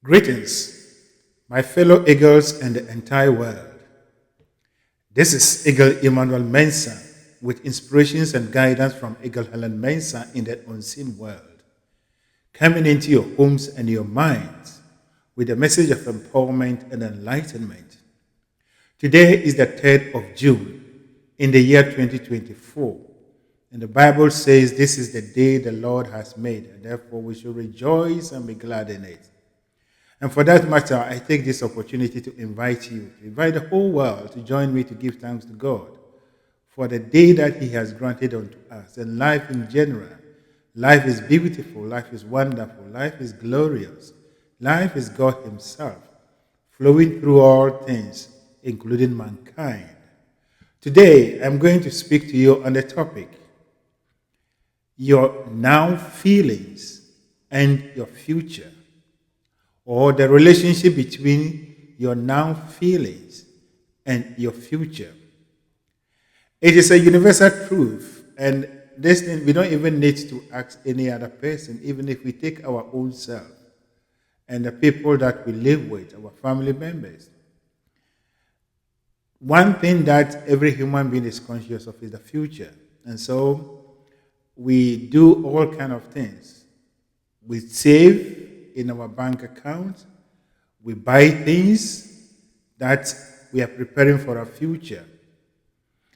Greetings, my fellow eagles and the entire world. This is Eagle Emmanuel Mensah with inspirations and guidance from Eagle Helen Mensah in the unseen world, coming into your homes and your minds with a message of empowerment and enlightenment. Today is the 3rd of June in the year 2024, and the Bible says this is the day the Lord has made, and therefore we should rejoice and be glad in it. And for that matter, I take this opportunity to invite you, to invite the whole world to join me to give thanks to God for the day that He has granted unto us. And life in general, life is beautiful, life is wonderful, life is glorious. Life is God Himself, flowing through all things, including mankind. Today, I'm going to speak to you on the topic, your now feelings and your future, or the relationship between your now feelings and your future. It is a universal truth, and this thing we don't even need to ask any other person, even if we take our own self and the people that we live with, our family members. One thing that every human being is conscious of is the future. And so we do all kind of things. We save in our bank account. We buy things that we are preparing for our future.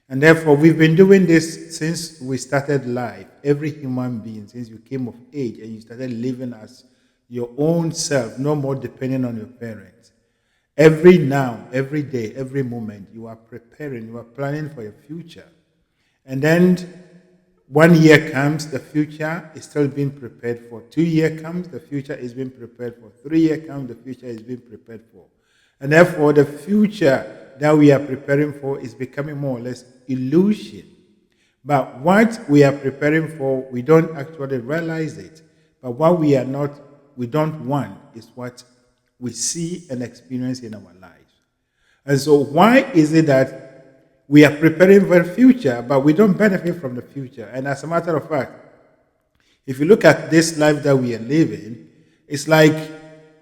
And therefore, we've been doing this since we started life. Every human being, since you came of age and you started living as your own self, no more depending on your parents. Every now, every day, every moment, you are preparing, you are planning for your future. And then 1 year comes, the future is still being prepared for. 2 years comes, the future is being prepared for. 3 years comes, the future is being prepared for. And therefore, the future that we are preparing for is becoming more or less illusion. But what we are preparing for, we don't actually realize it. But what we don't want is what we see and experience in our lives. And so why is it that we are preparing for the future, but we don't benefit from the future? And as a matter of fact, if you look at this life that we are living, it's like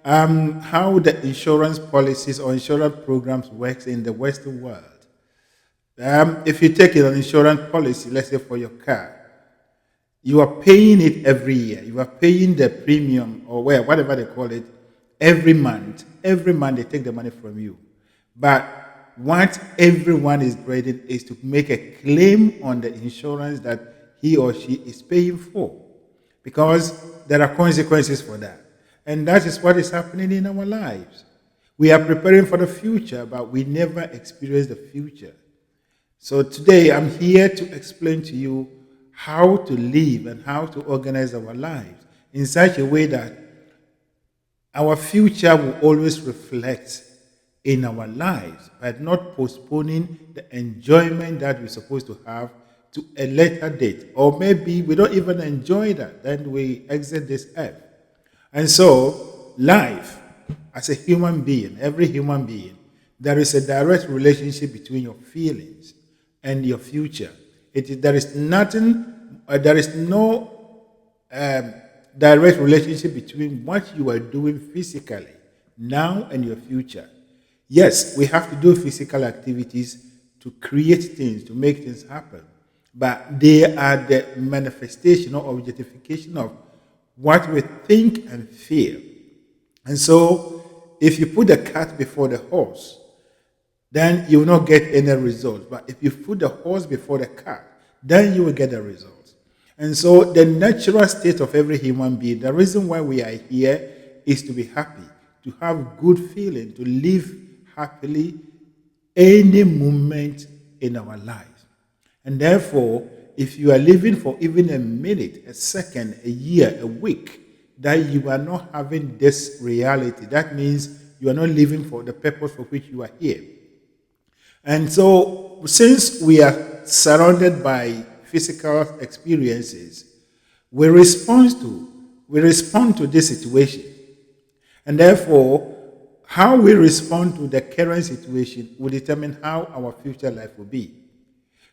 how the insurance policies or insurance programs works in the Western world. If you take an insurance policy, let's say for your car, you are paying it every year. You are paying the premium or whatever they call it every month. Every month they take the money from you. But what everyone is graded is to make a claim on the insurance that he or she is paying for, because there are consequences for that. And that is what is happening in our lives. We are preparing for the future, but we never experience the future. So today I'm here to explain to you how to live and how to organize our lives in such a way that our future will always reflect in our lives, but not postponing the enjoyment that we're supposed to have to a later date. Or maybe we don't even enjoy that, then we exit this earth. And so, life, as a human being, every human being, there is a direct relationship between your feelings and your future. There is no direct relationship between what you are doing physically now and your future. Yes, we have to do physical activities to create things, to make things happen. But they are the manifestation or objectification of what we think and feel. And so, if you put the cart before the horse, then you will not get any results. But if you put the horse before the cart, then you will get the results. And so, the natural state of every human being, the reason why we are here is to be happy, to have good feeling, to live happily any moment in our lives. And therefore, if you are living for even a minute, a second, a year, a week, that you are not having this reality, that means you are not living for the purpose for which you are here. And so, since we are surrounded by physical experiences, we respond to this situation. And therefore, how we respond to the current situation will determine how our future life will be.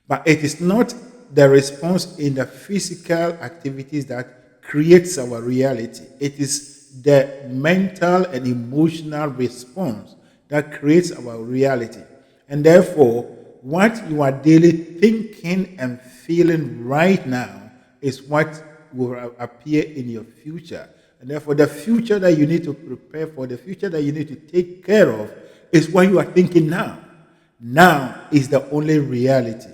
But it is not the response in the physical activities that creates our reality. It is the mental and emotional response that creates our reality. And therefore, what you are daily thinking and feeling right now is what will appear in your future. And therefore, the future that you need to prepare for, the future that you need to take care of, is what you are thinking now. Now is the only reality.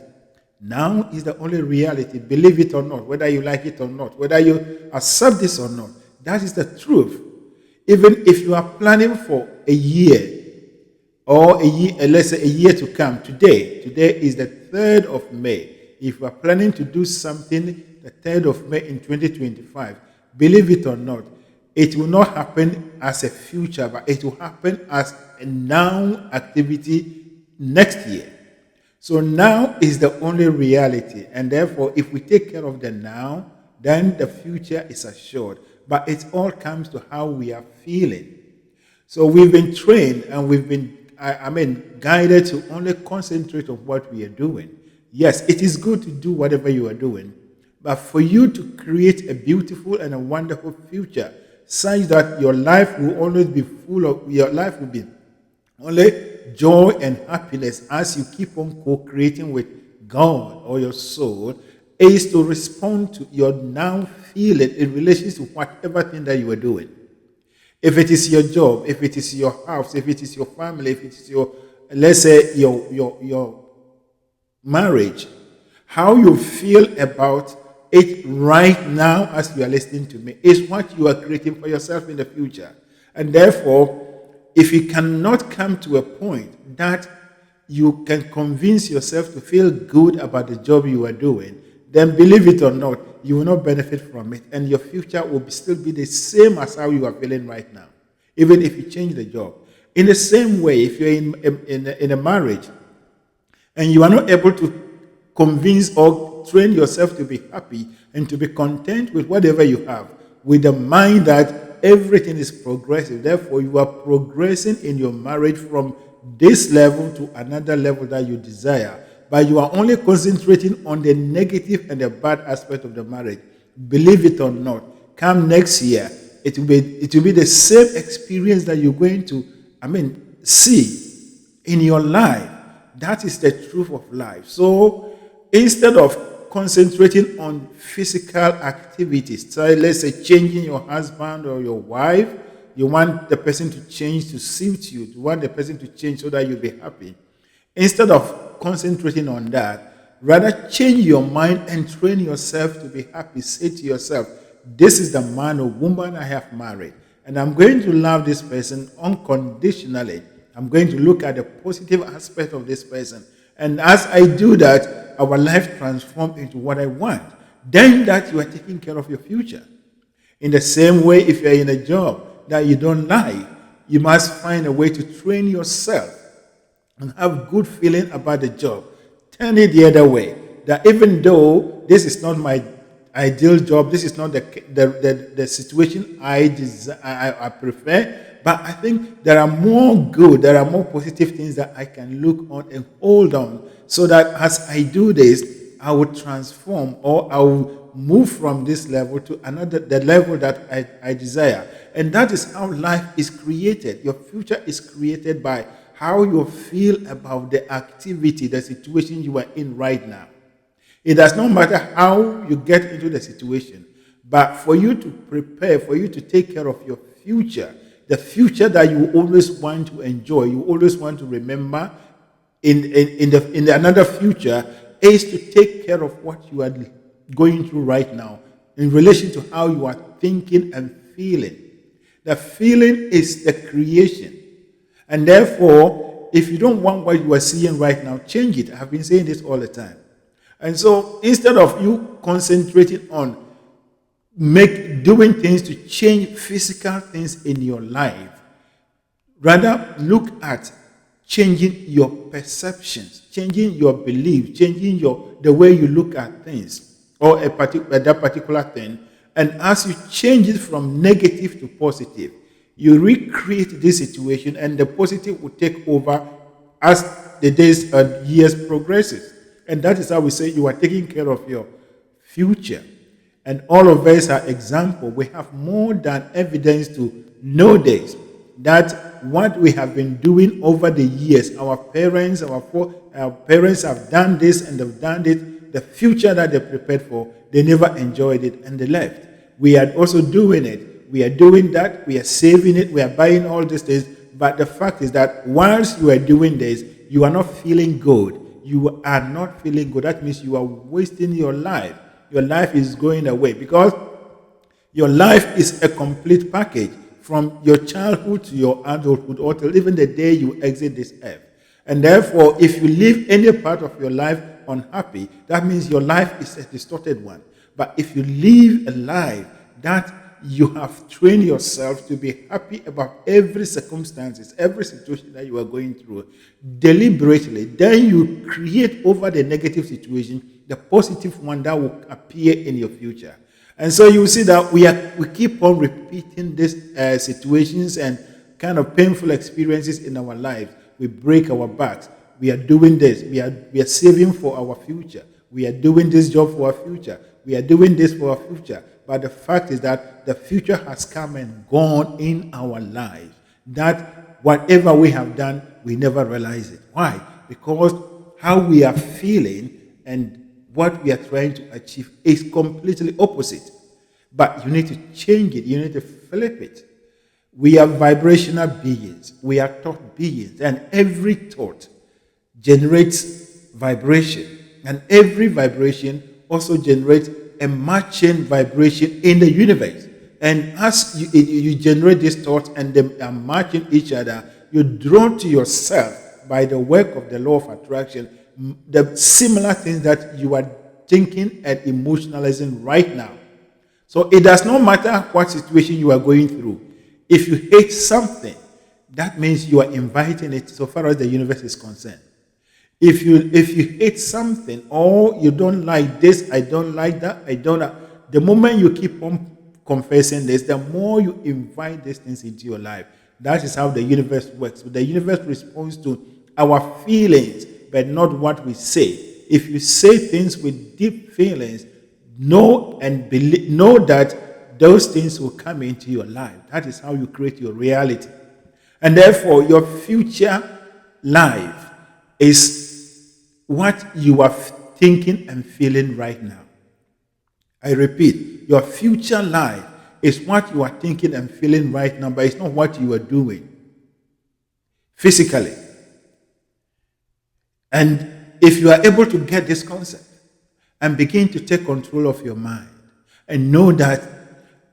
Now is the only reality. Believe it or not, whether you like it or not, whether you accept this or not, that is the truth. Even if you are planning for a year, or a year, let's say a year to come, today is the 3rd of May. If you are planning to do something the 3rd of May in 2025, believe it or not, it will not happen as a future, but it will happen as a now activity next year. So now is the only reality. And therefore, if we take care of the now, then the future is assured. But it all comes to how we are feeling. So we've been trained and we've been, guided to only concentrate on what we are doing. Yes, it is good to do whatever you are doing, but for you to create a beautiful and a wonderful future, such that your life will always be your life will be only joy and happiness as you keep on co-creating with God or your soul, is to respond to your now feeling in relation to whatever thing that you are doing. If it is your job, if it is your house, if it is your family, if it is your, let's say, your marriage, how you feel about it right now as you are listening to me is what you are creating for yourself in the future. And therefore, if you cannot come to a point that you can convince yourself to feel good about the job you are doing, then believe it or not, you will not benefit from it, and your future will still be the same as how you are feeling right now, even if you change the job. In the same way, if you're in a marriage and you are not able to convince or train yourself to be happy and to be content with whatever you have, with the mind that everything is progressive, therefore you are progressing in your marriage from this level to another level that you desire, but you are only concentrating on the negative and the bad aspect of the marriage. Believe it or not, come next year, it will be the same experience that you're going to, see in your life. That is the truth of life. So instead of concentrating on physical activities, so let's say changing your husband or your wife, you want the person to change to suit you, you want the person to change so that you'll be happy. Instead of concentrating on that, rather change your mind and train yourself to be happy. Say to yourself, this is the man or woman I have married, and I'm going to love this person unconditionally. I'm going to look at the positive aspect of this person. And as I do that, our life transforms into what I want. Then that you are taking care of your future. In the same way, if you're in a job that you don't like, you must find a way to train yourself and have good feeling about the job. Turn it the other way. That even though this is not my ideal job, this is not the situation I prefer, but I think there are more positive things that I can look on and hold on, so that as I do this, I will transform, or I will move from this level to the level that I desire. And that is how life is created. Your future is created by how you feel about the activity, the situation you are in right now. It does not matter how you get into the situation, but for you to prepare, for you to take care of your future, the future that you always want to enjoy, you always want to remember in another future, is to take care of what you are going through right now in relation to how you are thinking and feeling. The feeling is the creation. And therefore, if you don't want what you are seeing right now, change it. I have been saying this all the time. And so instead of you concentrating on doing things to change physical things in your life, rather look at changing your perceptions, changing your belief, changing the way you look at things or that particular thing. And as you change it from negative to positive, you recreate this situation, and the positive will take over as the days and years progresses. And that is how we say you are taking care of your future. And all of us are example. We have more than evidence to know this, that what we have been doing over the years, our parents have done this and they've done it. The future that they prepared for, they never enjoyed it and they left. We are also doing it. We are doing that. We are saving it. We are buying all these things. But the fact is that whilst you are doing this, you are not feeling good. You are not feeling good. That means you are wasting your life. Your life is going away because your life is a complete package from your childhood to your adulthood or till even the day you exit this earth. And therefore, if you live any part of your life unhappy, that means your life is a distorted one. But if you live a life that you have trained yourself to be happy about every circumstances, every situation that you are going through, deliberately, then you create over the negative situation the positive one that will appear in your future. And so you see that we keep on repeating these situations and kind of painful experiences in our lives. We break our backs. We are doing this. We are saving for our future. We are doing this job for our future. We are doing this for our future. But the fact is that the future has come and gone in our lives. That whatever we have done, we never realize it. Why? Because how we are feeling and what we are trying to achieve is completely opposite. But you need to change it. You need to flip it. We are vibrational beings. We are thought beings. And every thought generates vibration. And every vibration also generates a matching vibration in the universe. And as you generate these thoughts and they are matching each other, you draw to yourself by the work of the law of attraction the similar things that you are thinking and emotionalizing right now. So it does not matter what situation you are going through. If you hate something, that means you are inviting it so far as the universe is concerned. If you hate something or you don't like this, I don't like that, the moment you keep on confessing this, the more you invite these things into your life. That is how the universe works. The universe responds to our feelings, but not what we say. If you say things with deep feelings, know that those things will come into your life. That is how you create your reality. And therefore, your future life is what you are thinking and feeling right now. I repeat, your future life is what you are thinking and feeling right now, but it's not what you are doing physically. And if you are able to get this concept and begin to take control of your mind and know that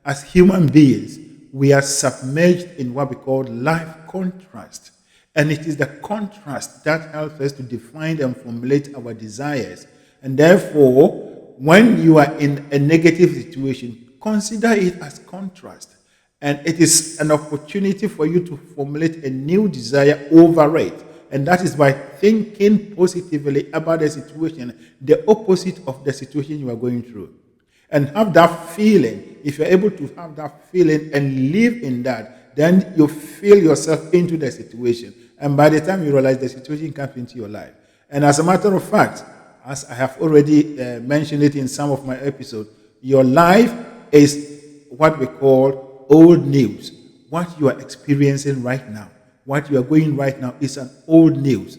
as human beings, we are submerged in what we call life contrast. And it is the contrast that helps us to define and formulate our desires. And therefore, when you are in a negative situation, consider it as contrast. And it is an opportunity for you to formulate a new desire over it. And that is by thinking positively about the situation, the opposite of the situation you are going through. And have that feeling. If you're able to have that feeling and live in that, then you feel yourself into the situation. And by the time you realize the situation comes into your life. And as a matter of fact, as I have already mentioned it in some of my episodes, your life is what we call old news. What you are experiencing right now, what you are going right now is an old news.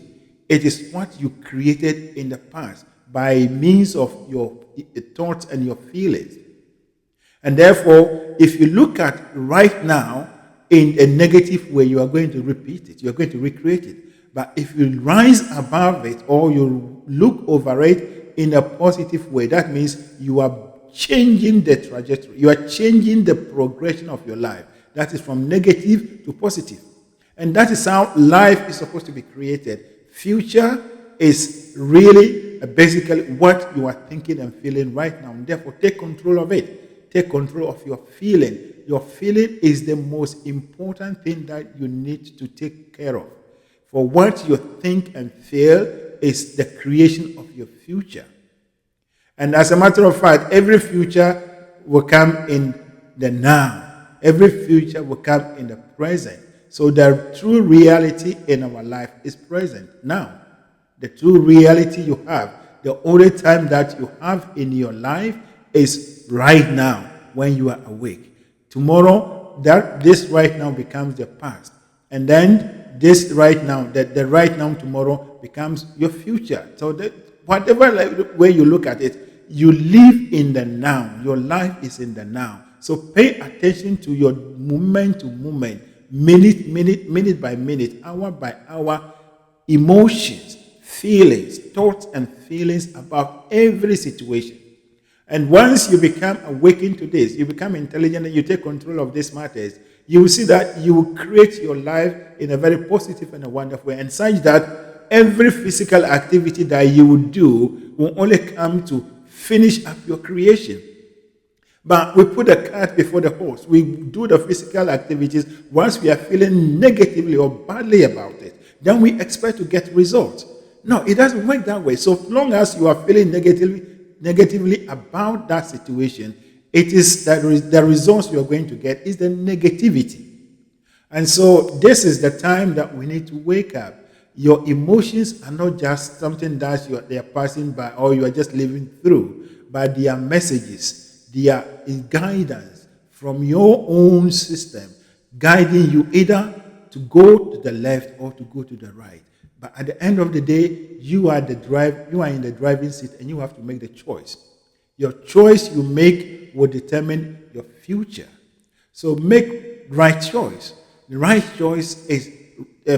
It is what you created in the past by means of your thoughts and your feelings. And therefore, if you look at right now in a negative way, you are going to repeat it. You are going to recreate it. But if you rise above it or you look over it in a positive way, that means you are changing the trajectory. You are changing the progression of your life. That is from negative to positive. And that is how life is supposed to be created. Future is really basically what you are thinking and feeling right now. And therefore, take control of it. Take control of your feeling. Your feeling is the most important thing that you need to take care of. For what you think and feel is the creation of your future. And as a matter of fact, every future will come in the now. Every future will come in the present. So the true reality in our life is present now. The true reality you have, the only time that you have in your life is right now when you are awake. Tomorrow, this right now becomes the past. And then this right now, the right now tomorrow becomes your future. So that whatever way you look at it, you live in the now. Your life is in the now. So pay attention to your moment to moment, minute by minute, hour by hour, emotions, feelings, thoughts, and feelings about every situation. And once you become awakened to this, you become intelligent and you take control of these matters, you will see that you will create your life in a very positive and a wonderful way, and such that every physical activity that you will do will only come to finish up your creation. But we put the cart before the horse. We do the physical activities. Once we are feeling negatively or badly about it, then we expect to get results. No, it doesn't work that way. So long as you are feeling negatively about that situation, it is that the results you are going to get is the negativity. And so this is the time that we need to wake up. Your emotions are not just something that they are passing by or you are just living through, but they are messages. They are guidance from your own system, guiding you either to go to the left or to go to the right. But at the end of the day, you are in the driving seat and you have to make the choice. Your choice you make will determine your future. So make right choice. The right choice is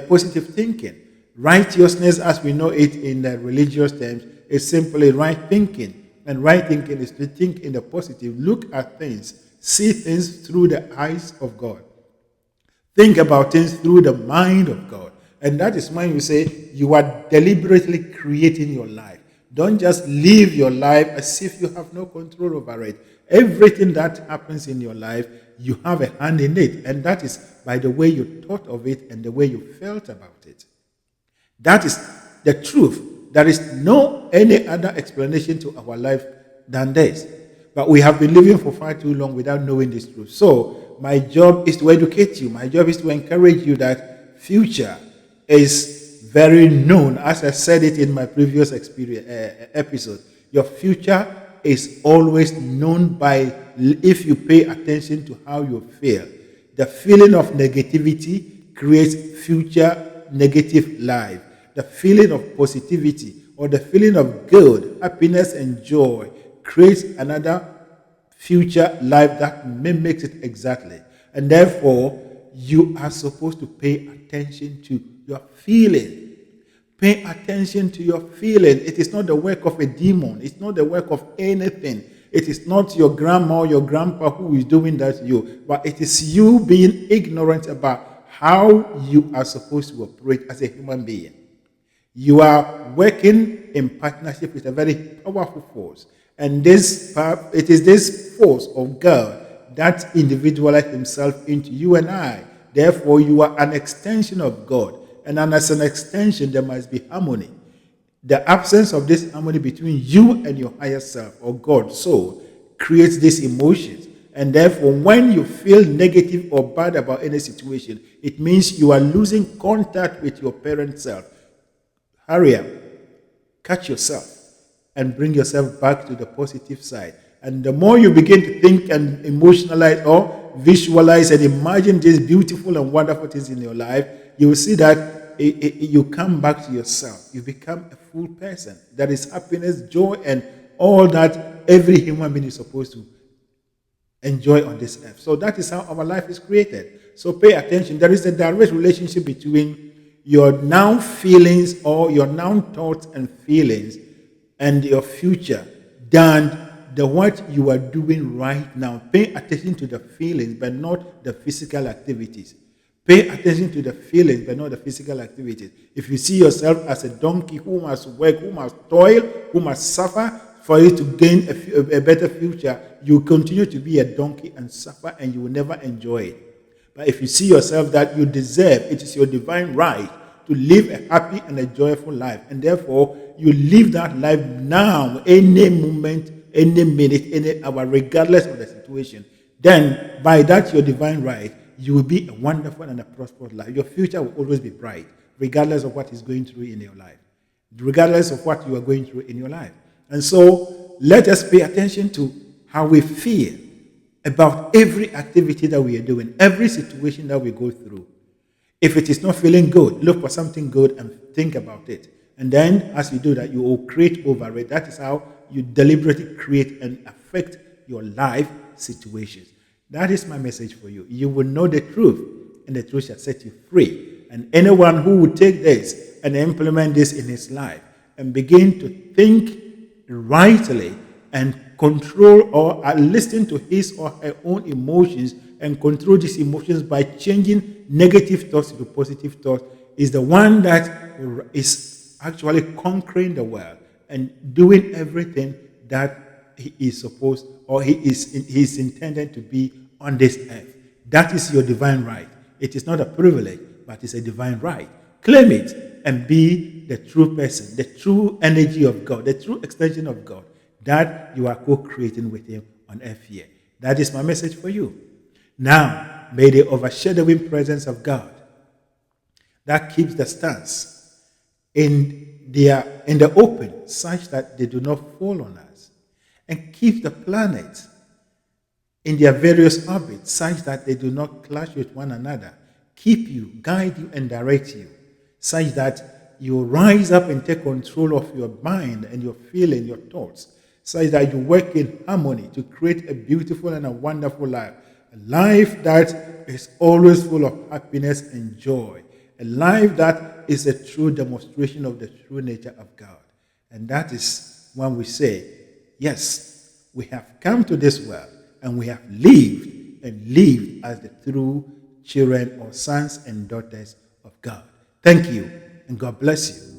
positive thinking. Righteousness, as we know it in the religious terms, is simply right thinking. And right thinking is to think in the positive, look at things, see things through the eyes of God. Think about things through the mind of God. And that is when you say you are deliberately creating your life. Don't just live your life as if you have no control over it. Everything that happens in your life, you have a hand in it. And that is by the way you thought of it and the way you felt about it. That is the truth. There is no any other explanation to our life than this. But we have been living for far too long without knowing this truth. So my job is to educate you. My job is to encourage you that future is very known. As I said it in my previous episode, your future is always known by if you pay attention to how you feel. The feeling of negativity creates future negative life. The feeling of positivity or the feeling of good, happiness, and joy creates another future life that mimics it exactly. And therefore, you are supposed to pay attention to your feeling. Pay attention to your feeling. It is not the work of a demon. It's not the work of anything. It is not your grandma or your grandpa who is doing that to you. But it is you being ignorant about how you are supposed to operate as a human being. You are working in partnership with a very powerful force. And it is this force of God that individualized himself into you and I. Therefore, you are an extension of God. And as an extension, there must be harmony. The absence of this harmony between you and your higher self, or God, soul, creates these emotions. And therefore, when you feel negative or bad about any situation, it means you are losing contact with your parent self. Hurry up, catch yourself, and bring yourself back to the positive side. And the more you begin to think and emotionalize or visualize and imagine these beautiful and wonderful things in your life, you will see that you come back to yourself. You become a full person. That is happiness, joy, and all that every human being is supposed to enjoy on this earth. So that is how our life is created. So pay attention. There is a direct relationship between your now feelings or your now thoughts and feelings and your future than what you are doing right now. Pay attention to the feelings but not the physical activities. Pay attention to the feelings but not the physical activities. If you see yourself as a donkey who must work, who must toil, who must suffer for you to gain a better future, you continue to be a donkey and suffer and you will never enjoy it. But if you see yourself that you deserve, it is your divine right to live a happy and a joyful life. And therefore, you live that life now, any moment, any minute, any hour, regardless of the situation. Then, by that your divine right, you will be a wonderful and a prosperous life. Your future will always be bright, regardless of what is going through in your life. Regardless of what you are going through in your life. And so, let us pay attention to how we feel about every activity that we are doing, every situation that we go through. If it is not feeling good, look for something good and think about it. And then, as you do that, you will create over it. That is how you deliberately create and affect your life situations. That is my message for you. You will know the truth, and the truth shall set you free. And anyone who will take this and implement this in his life and begin to think rightly and control or listen to his or her own emotions and control these emotions by changing negative thoughts to positive thoughts is the one that is actually conquering the world and doing everything that he is supposed or he is intended to be on this earth. That is your divine right. It is not a privilege, but it's a divine right. Claim it and be the true person, the true energy of God, the true extension of God that you are co-creating with him on earth here. That is my message for you. Now, may the overshadowing presence of God that keeps the stars in the open such that they do not fall on us, and keeps the planets in their various orbits such that they do not clash with one another, keep you, guide you, and direct you, such that you rise up and take control of your mind and your feeling, your thoughts, such that you work in harmony to create a beautiful and a wonderful life, a life that is always full of happiness and joy, a life that is a true demonstration of the true nature of God. And that is when we say, yes, we have come to this world and we have lived and lived as the true children or sons and daughters of God. Thank you, and God bless you.